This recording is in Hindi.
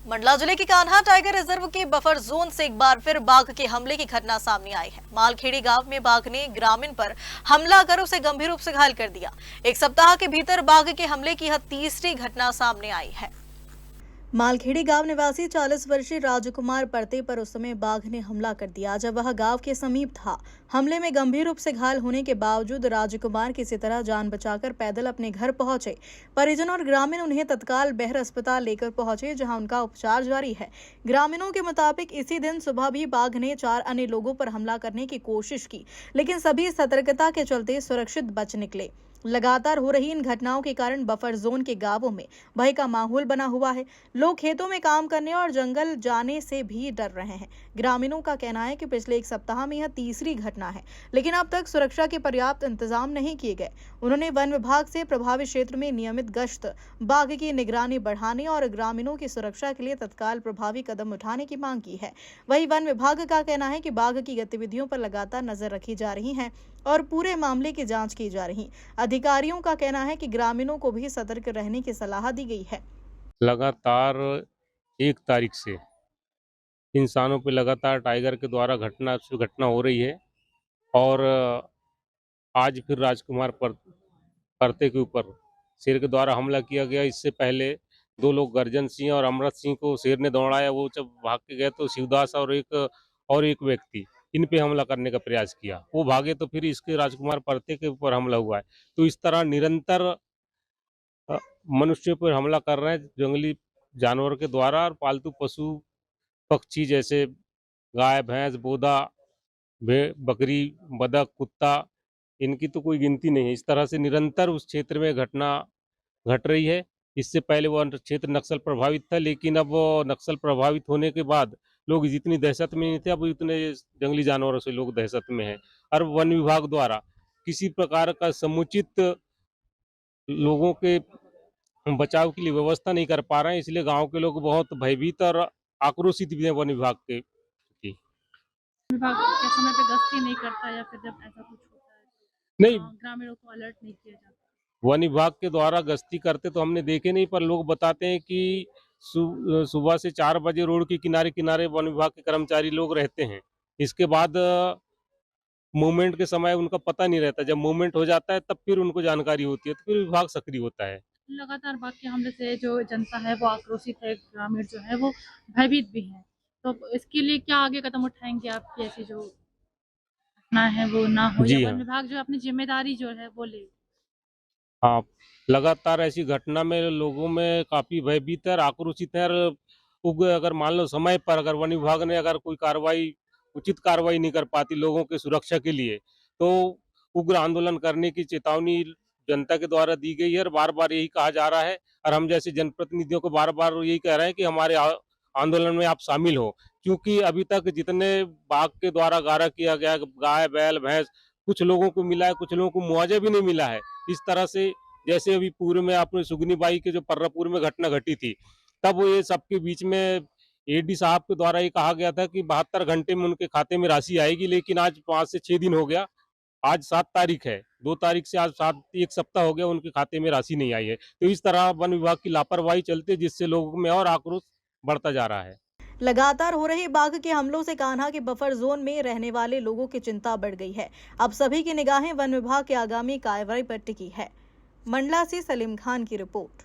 मंडला जिले के कान्हा टाइगर रिजर्व के बफर जोन से एक बार फिर बाघ के हमले की घटना सामने आई है। मालखेड़ी गांव में बाघ ने ग्रामीण पर हमला कर उसे गंभीर रूप से घायल कर दिया। एक सप्ताह के भीतर बाघ के हमले की यह तीसरी घटना सामने आई है। मालखेड़ी गांव निवासी 40 वर्षीय राजकुमार परते पर उस समय बाघ ने हमला कर दिया जब वह गांव के समीप था। हमले में गंभीर रूप से घायल होने के बावजूद राजकुमार किसी तरह जान बचाकर पैदल अपने घर पहुंचे। परिजन और ग्रामीण उन्हें तत्काल बेहर अस्पताल लेकर पहुंचे, जहां उनका उपचार जारी है। ग्रामीणों के मुताबिक इसी दिन सुबह भी बाघ ने 4 अन्य लोगों पर हमला करने की कोशिश की, लेकिन सभी सतर्कता के चलते सुरक्षित बच निकले। लगातार हो रही इन घटनाओं के कारण बफर जोन के गांवों में भय का माहौल बना हुआ है। लोग खेतों में काम करने और जंगल जाने से भी डर रहे हैं। ग्रामीणों का कहना है कि पिछले एक सप्ताह में यह तीसरी घटना है, लेकिन अब तक सुरक्षा के पर्याप्त इंतजाम नहीं किए गए। उन्होंने वन विभाग से प्रभावित क्षेत्र में नियमित गश्त, बाघ की निगरानी बढ़ाने और ग्रामीणों की सुरक्षा के लिए तत्काल प्रभावी कदम उठाने की मांग की है। वहीं वन विभाग का कहना है कि बाघ की गतिविधियों पर लगातार नजर रखी जा रही है और पूरे मामले की जांच की जा रही। अधिकारियों का कहना है कि ग्रामीणों को भी सतर्क रहने की सलाह दी गई है। लगातार 1 तारीख से इंसानों पे लगातार टाइगर के द्वारा घटना हो रही है और आज फिर राजकुमार परते के ऊपर शेर के द्वारा हमला किया गया। इससे पहले 2 लोग गर्जन सिंह और अमृत सिंह को शेर ने दौड़ाया। वो जब भाग के गए तो शिवदास और एक व्यक्ति इन पे हमला करने का प्रयास किया। वो भागे तो फिर इसके राजकुमार परते के ऊपर हमला हुआ है। तो इस तरह निरंतर मनुष्य पर हमला कर रहे हैं जंगली जानवर के द्वारा और पालतू पशु पक्षी जैसे गाय, भैंस, बोदा, बकरी, बतख, कुत्ता, इनकी तो कोई गिनती नहीं है। इस तरह से निरंतर उस क्षेत्र में घटना घट रही है। इससे पहले वो क्षेत्र नक्सल प्रभावित था, लेकिन अब वो नक्सल प्रभावित होने के बाद लोग जितनी दहशत में नहीं थे, अब इतने जंगली जानवरों से लोग दहशत में हैं। और वन विभाग द्वारा किसी प्रकार का समुचित लोगों के बचाव के लिए व्यवस्था नहीं कर पा रहे हैं, इसलिए गांव के लोग बहुत भयभीत और आक्रोशित भी हैं वन विभाग के प्रति। विभाग के समय पे गश्ती नहीं करता या फिर जब ऐसा कुछ होता है नहीं, ग्रामीणों को अलर्ट नहीं किया जाता। वन विभाग के द्वारा गश्ती करते तो हमने देखे नहीं, पर लोग बताते हैं कि सुबह से 4 बजे रोड के किनारे किनारे वन विभाग के कर्मचारी लोग रहते हैं। इसके बाद मूवमेंट के समय उनका पता नहीं रहता। जब मूवमेंट हो जाता है तब फिर उनको जानकारी होती है, तो फिर विभाग सक्रिय होता है। लगातार बाघ के हमले से जो जनता है वो आक्रोशित है, ग्रामीण जो है वो भयभीत भी है। तो इसके लिए क्या आगे कदम उठाएंगे आपकी ऐसी जो घटना है वो ना हो, या जी वन हाँ। विभाग जो अपनी जिम्मेदारी जो है वो ले? हाँ, लगातार ऐसी घटना में लोगों में काफ़ी भयभीत है और आक्रोशित है। और अगर मान लो समय पर अगर वन विभाग ने अगर कोई उचित कार्रवाई नहीं कर पाती लोगों की सुरक्षा के लिए, तो उग्र आंदोलन करने की चेतावनी जनता के द्वारा दी गई है और बार-बार यही कहा जा रहा है। और हम जैसे जनप्रतिनिधियों को बार-बार यही कह रहे हैं कि हमारे आंदोलन में आप शामिल हो, क्योंकि अभी तक जितने बाघ के द्वारा गारा किया गया, गाय, बैल, भैंस, कुछ लोगों को मिला है, कुछ लोगों को मुआवजा भी नहीं मिला है। इस तरह से जैसे अभी पूर्व में आपने सुगनी बाई के जो पर्रापुर में घटना घटी थी, तब वो ये सबके बीच में एडी साहब के द्वारा ये कहा गया था कि 72 घंटे में उनके खाते में राशि आएगी, लेकिन आज 5 से 6 दिन हो गया। आज 7 तारीख है, 2 तारीख से आज 1 सप्ताह हो गया उनके खाते में राशि नहीं आई है। तो इस तरह वन विभाग की लापरवाही चलती है, जिससे लोगों में और आक्रोश बढ़ता जा रहा है। लगातार हो रहे बाघ के हमलों से कान्हा के बफर जोन में रहने वाले लोगों की चिंता बढ़ गई है। अब सभी की निगाहें वन विभाग के आगामी कार्रवाई पर टिकी है। मंडला से सलीम खान की रिपोर्ट।